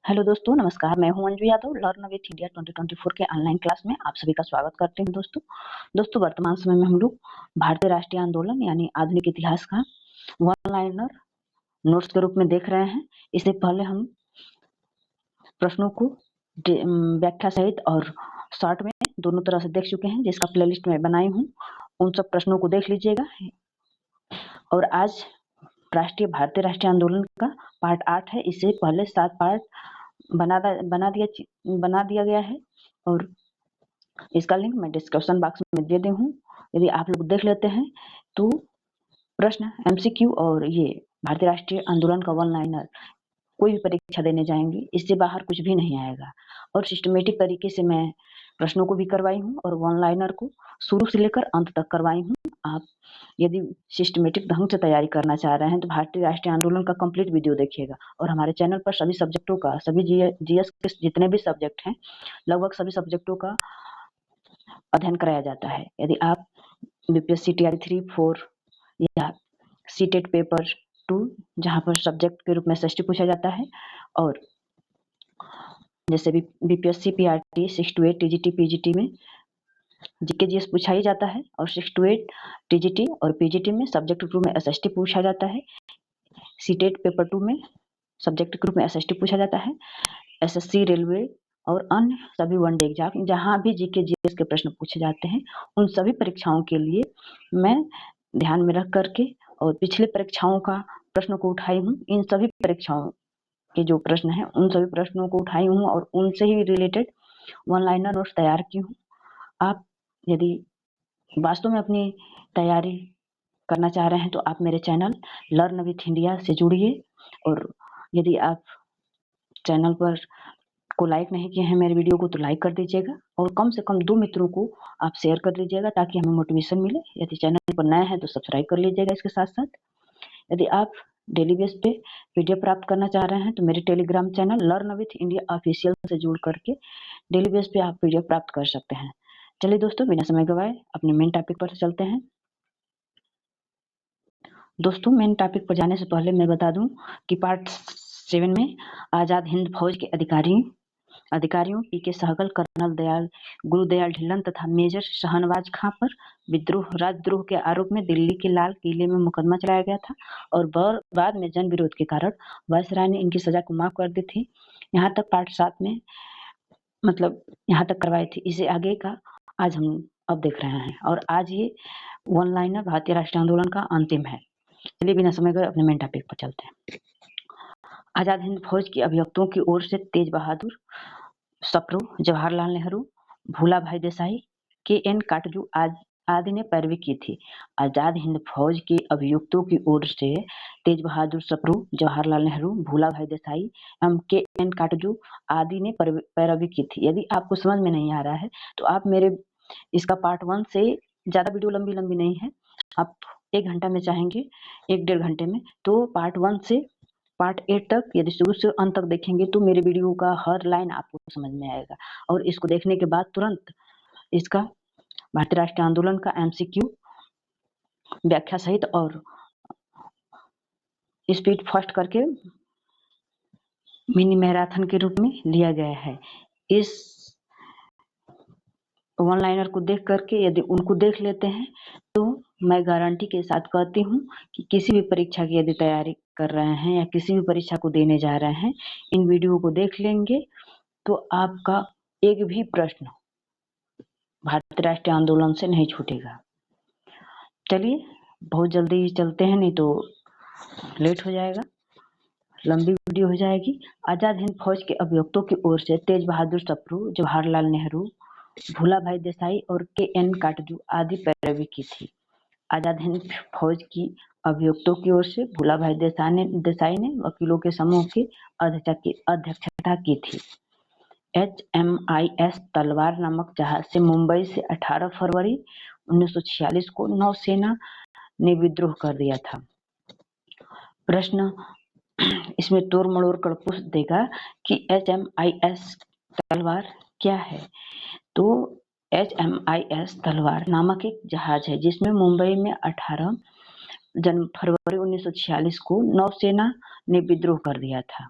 Hello दोस्तों, नमस्कार। मैं हूं Anju Yadav. Learn with India 2024 के ऑनलाइन क्लास में आप सभी का स्वागत करती हूं। दोस्तों वर्तमान समय में हम लोग भारतीय राष्ट्रीय आंदोलन यानी आधुनिक इतिहास का वन लाइनर नोट्स के रूप में देख रहे हैं। इससे पहले हम प्रश्नों को व्याख्या सहित और शॉर्ट में दोनों तरह से देख चुके हैं, जिसका प्लेलिस्ट मैं बनाई हूँ। उन सब प्रश्नों को देख लीजिएगा। और आज भारतीय राष्ट्रीय आंदोलन का पार्ट 8 है। इससे पहले 7 पार्ट बना दिया गया है और इसका लिंक मैं डिस्क्रिप्शन बॉक्स में दे दी हूँ। यदि आप लोग देख लेते हैं तो प्रश्न एमसीक्यू और ये भारतीय राष्ट्रीय आंदोलन का वन लाइनर कोई भी परीक्षा देने जाएंगे, इससे बाहर कुछ भी नहीं आएगा। और सिस्टमेटिक तरीके से मैं प्रश्नों को भी करवाई हूँ और वन लाइनर को शुरू से लेकर अंत तक करवाई हूँ। आप यदि सिस्टमेटिक ढंग से तैयारी करना चाह रहे हैं तो भारतीय राष्ट्रीय आंदोलन का कंप्लीट वीडियो देखिएगा। और हमारे चैनल पर सभी सब्जेक्टों का, सभी जीएस के जितने भी सब्जेक्ट हैं, लगभग सभी सब्जेक्टों का अध्ययन कराया जाता है। यदि आप बीपीएससी टीआरई 3, 4 या सीटेट पेपर 2 जहाँ पर सब्जेक्ट के रूप में एसएसटी पूछा जाता है, और जैसे भी BPSC PRT 6 to 8 TGT PGT में जीके जीएस पूछा ही जाता है, और 6 to 8 टीजीटी और पीजीटी में सब्जेक्ट के रूप में एसएसटी पूछा जाता है। सीटेट पेपर 2 में सब्जेक्ट के रूप में एसएसटी पूछा जाता है। एसएससी, रेलवे और अन्य सभी वनडे एग्जाम जहाँ भी जीके जीएस के प्रश्न पूछे जाते हैं, उन सभी परीक्षाओं के लिए मैं ध्यान में रख करके और पिछले परीक्षाओं का प्रश्न को उठाई हूँ। इन सभी परीक्षाओं के जो प्रश्न हैं उन सभी प्रश्नों को उठाई हूँ और उनसे ही रिलेटेड वन लाइनर नोट्स तैयार की हूँ। आप यदि वास्तव में अपनी तैयारी करना चाह रहे हैं तो आप मेरे चैनल लर्न विथ इंडिया से जुड़िए। और यदि आप चैनल पर को लाइक नहीं किए हैं मेरे वीडियो को तो लाइक कर दीजिएगा, और कम से कम 2 मित्रों को आप शेयर कर दीजिएगा ताकि हमें मोटिवेशन मिले। यदि चैनल पर नए हैं तो सब्सक्राइब कर लीजिएगा इसके साथ साथ। यदि आप डेली बेस पे पीडीएफ प्राप्त करना चाह रहे हैं तो मेरे Telegram channel learn with India official से जुड़ करके डेली बेस पे आप पीडीएफ प्राप्त कर सकते हैं। चलिए दोस्तों, बिना समय गवाए अपने मेन टॉपिक पर चलते हैं। दोस्तों, मेन टॉपिक पर जाने से पहले मैं बता दूं कि पार्ट 7 में आजाद हिंद फौज के अधिकारियों पीके सहगल, कर्नल गुरुदयाल ढिल्लन तथा मेजर शाहनवाज खां पर राजद्रोह के आरोप में दिल्ली के लाल किले में मुकदमा चलाया गया था, और बाद में जन विरोध के कारण वायसराय ने इनकी सजा को माफ कर दी थी। यहाँ तक पार्ट 7 में यहाँ तक करवाई थी। इसे आगे का आज हम अब देख रहे हैं, और आज ये वन लाइनर भारतीय राष्ट्रीय आंदोलन का अंतिम है। चलिए बिना समय गए अपने मेन टॉपिक पर चलते हैं। आजाद हिंद फौज की अभियुक्तों की ओर से तेज बहादुर सप्रू, जवाहरलाल नेहरू, भूला भाई देसाई, के.एन. काटजू आदि ने पैरवी की थी। आजाद हिंद फौज के अभियुक्तों की ओर से तेज बहादुर सप्रू, जवाहरलाल नेहरू, भूला भाई देसाई एवं के.एन. काटजू आदि ने पैरवी की थी। यदि आपको समझ में नहीं आ रहा है तो आप मेरे इसका पार्ट 1 से, ज्यादा वीडियो लंबी नहीं है, आप 1 घंटा में चाहेंगे 1-1.5 घंटे में, तो पार्ट 1 से पार्ट 8 तक यदि शुरू से अंत तक देखेंगे तो मेरे वीडियो का हर लाइन आपको समझ में आएगा। और इसको देखने के बाद तुरंत इसका भारतीय राष्ट्रीय आंदोलन का एमसीक्यू व्याख्या सहित और स्पीड फास्ट करके मिनी मैराथन के रूप में लिया गया है। इस वन लाइनर को देख करके यदि उनको देख लेते हैं तो मैं गारंटी के साथ कहती हूँ कि किसी भी परीक्षा की यदि तैयारी कर रहे हैं या किसी भी परीक्षा को देने जा रहे हैं, इन वीडियो को देख लेंगे तो आपका एक भी प्रश्न भारतीय राष्ट्रीय आंदोलन से नहीं छूटेगा। चलिए बहुत जल्दी चलते हैं, नहीं तो लेट हो जाएगा, लंबी वीडियो हो जाएगी। आजाद हिंद फौज के अभियुक्तों की ओर से तेज बहादुर सप्रू, जवाहरलाल नेहरू, भूला भाई देसाई और के.एन. काटजू आदि पैरवी की थी। आजाद हिंद फौज की अभियुक्तों की ओर से भूला भाई देसाई ने वकीलों के समूह की अध्यक्षता की थी। HMIS तलवार नामक जहाज से मुंबई से 18 फरवरी 1946 को नौसेना ने विद्रोह कर दिया था। प्रश्न इसमें तोड़ मड़ोड़ कर पूछ देगा कि HMIS तलवार क्या है। तो HMIS तलवार नामक एक जहाज है जिसमें मुंबई में 18 फरवरी 1946 को नौसेना ने विद्रोह कर दिया था।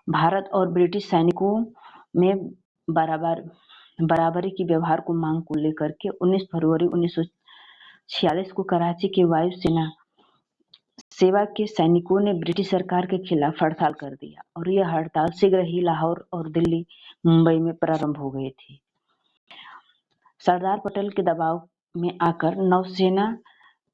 भारत और ब्रिटिश सैनिकों में बराबरी की व्यवहार को मांग को लेकर के 19 फरवरी 1946 को कराची के वायु सेना सेवा के सैनिकों ने ब्रिटिश सरकार के खिलाफ हड़ताल कर दिया और यह हड़ताल शीघ्र ही लाहौर और दिल्ली, मुंबई में प्रारंभ हो गई थी। सरदार पटेल के दबाव में आकर नौसेना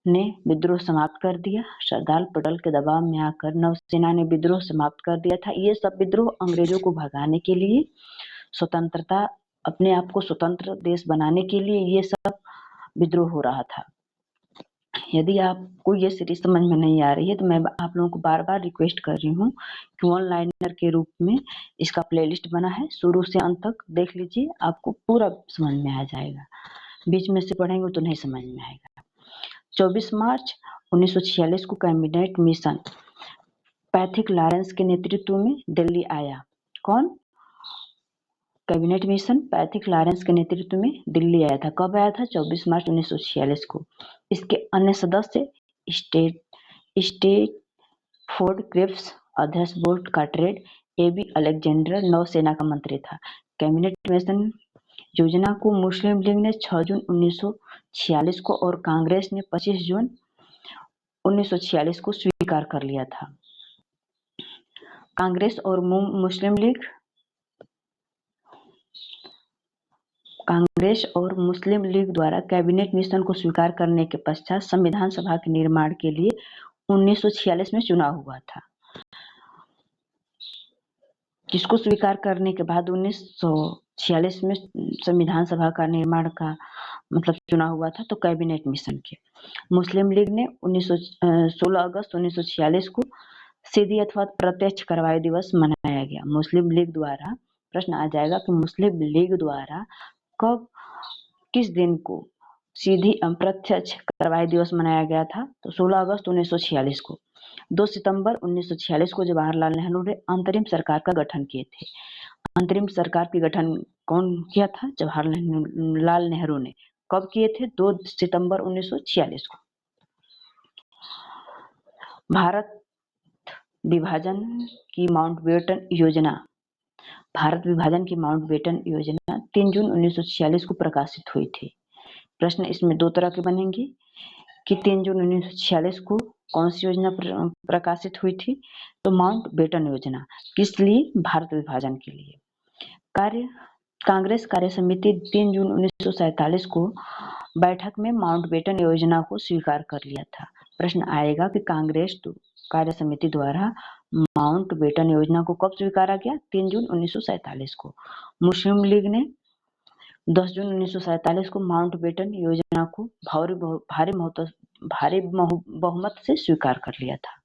ने विद्रोह समाप्त कर दिया। सरदार पटेल के दबाव में आकर नौसेना ने विद्रोह समाप्त कर दिया था। ये सब विद्रोह अंग्रेजों को भगाने के लिए, स्वतंत्रता, अपने आप को स्वतंत्र देश बनाने के लिए ये सब विद्रोह हो रहा था। यदि आपको ये सीरीज समझ में नहीं आ रही है तो मैं आप लोगों को बार-बार रिक्वेस्ट कर रही हूँ कि ऑनलाइनर के रूप में इसका प्लेलिस्ट बना है, शुरू से अंत तक देख लीजिए, आपको पूरा समझ में आ जाएगा। बीच में से पढ़ेंगे तो नहीं समझ में आएगा। 24 मार्च 1946 को कैबिनेट मिशन पैथिक लॉरेंस के नेतृत्व में दिल्ली आया। कौन? कैबिनेट मिशन पैथिक लॉरेंस के नेतृत्व में दिल्ली आया था। कब आया था? 24 मार्च 1946 को। इसके अन्य सदस्य स्टेटफोर्ड क्रिप्स, अध्यक्ष बोर्ड कार्टरेट, एबी अलेक्जेंडर नौसेना का मंत्री था। कैबिनेट मिशन योजना को मुस्लिम लीग ने 6 जून 1946 को और कांग्रेस ने 25 जून 1946 को स्वीकार कर लिया था। कांग्रेस और मुस्लिम लीग द्वारा कैबिनेट मिशन को स्वीकार करने के पश्चात संविधान सभा के निर्माण के लिए 1946 में चुनाव हुआ था। जिसको स्वीकार करने के बाद 1946 में संविधान सभा का निर्माण का मतलब चुनाव हुआ था, तो कैबिनेट मिशन के। मुस्लिम लीग ने 16 अगस्त 1946 को सीधी अथवा प्रत्यक्ष कार्रवाई दिवस मनाया गया। मुस्लिम लीग द्वारा, प्रश्न आ जाएगा कि मुस्लिम लीग द्वारा कब, किस दिन को सीधी अप्रत्यक्ष कार्रवाई दिवस मनाया गया था? तो 16 अगस्त 1946 को। 2 सितंबर 1946 को जवाहरलाल नेहरू ने अंतरिम सरकार का गठन किए थे। अंतरिम सरकार के गठन कौन किया था? जवाहरलाल नेहरू ने। कब किए थे? 2 सितंबर 1946 को। भारत विभाजन की माउंटबेटन योजना 3 जून 1946 को प्रकाशित हुई थी। प्रश्न इसमें 2 तरह के बनेंगे कि 3 जून 1946 को कौन सी योजना प्रकाशित हुई थी? तो माउंटबेटन योजना। किस लिए? भारत विभाजन के लिए। कांग्रेस कार्य समिति 3 जून 1947 को बैठक में माउंटबेटन योजना को स्वीकार कर लिया था। प्रश्न आएगा कि कांग्रेस कार्य समिति द्वारा माउंटबेटन योजना को कब स्वीकारा गया? 3 जून 1947 को। मुस्लिम लीग ने 10 जून 1947 को माउंटबेटन योजना को भारी बहुमत से स्वीकार कर लिया था।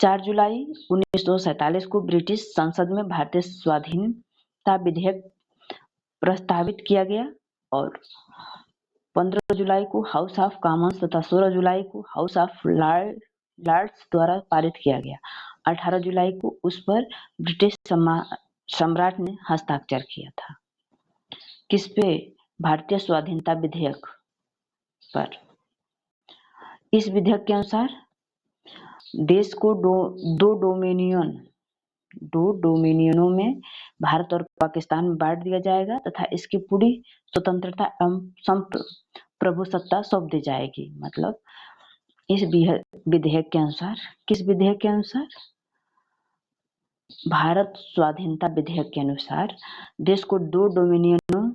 4 जुलाई 1947 को ब्रिटिश संसद में भारतीय स्वाधीनता विधेयक प्रस्तावित किया गया और 15 जुलाई को हाउस ऑफ कॉमन्स तथा 16 जुलाई को हाउस ऑफ लॉर्ड्स द्वारा पारित किया गया। 18 जुलाई को उस पर ब्रिटिश सम्राट ने हस्ताक्षर किया था। किस पे? भारतीय स्वाधीनता विधेयक पर। इस विधेयक के अनुसार देश को दो डोमिनियनों में भारत और पाकिस्तान में बांट दिया जाएगा तथा इसकी पूरी स्वतंत्रता एवं संप्रभुसत्ता सौंप दी जाएगी। मतलब इस विधेयक के अनुसार, किस विधेयक के अनुसार? भारत स्वाधीनता विधेयक के अनुसार देश को 2 डोमिनियनों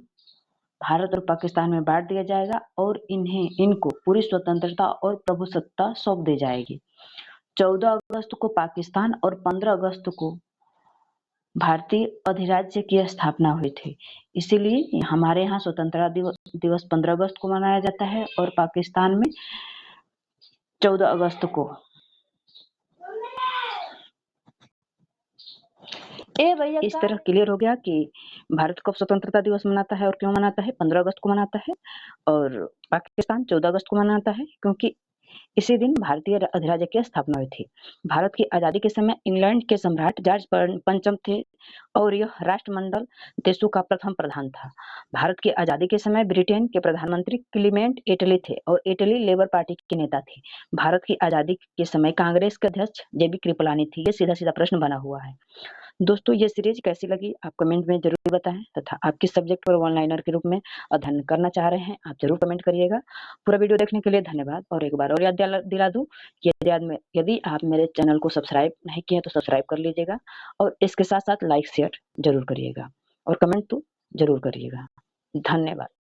भारत और पाकिस्तान में बांट दिया जाएगा और इनको पूरी स्वतंत्रता और प्रभुसत्ता सौंप दी जाएगी। 14 अगस्त को पाकिस्तान और 15 अगस्त को भारतीय अधिराज्य की स्थापना हुई थी। इसीलिए हमारे यहाँ स्वतंत्रता दिवस 15 अगस्त को मनाया जाता है और पाकिस्तान में 14 अगस्त को। इस तरह क्लियर हो गया कि भारत कब स्वतंत्रता दिवस मनाता है और क्यों मनाता है। 15 अगस्त को मनाता है और पाकिस्तान 14 अगस्त को मनाता है, क्योंकि इसी दिन भारतीय अधिराज्य की स्थापना हुई थी। भारत की आज़ादी के समय इंग्लैंड के सम्राट जॉर्ज पंचम थे और यह राष्ट्रमंडल देशों का प्रथम प्रधान था। भारत की आज़ादी के समय ब्रिटेन के प्रधानमंत्री क्लीमेंट एटली थे और एटली लेबर पार्टी के नेता थे। भारत की आज़ादी के समय कांग्रेस के अध्यक्ष जेबी कृपलानी थी। ये सीधा-सीधा प्रश्न बना हुआ है। दोस्तों ये सीरीज कैसी लगी आप कमेंट में ज़रूर बताएँ तथा आप किस सब्जेक्ट पर वन लाइनर के रूप में अध्ययन करना चाह रहे हैं, आप ज़रूर कमेंट करिएगा। पूरा वीडियो देखने के लिए धन्यवाद और एक बार और याद दिला दूँ कि यदि आप मेरे चैनल को सब्सक्राइब नहीं किए हैं तो सब्सक्राइब कर लीजिएगा और इसके साथ-साथ लाइक शेयर ज़रूर करिएगा और कमेंट तो ज़रूर करिएगा। धन्यवाद।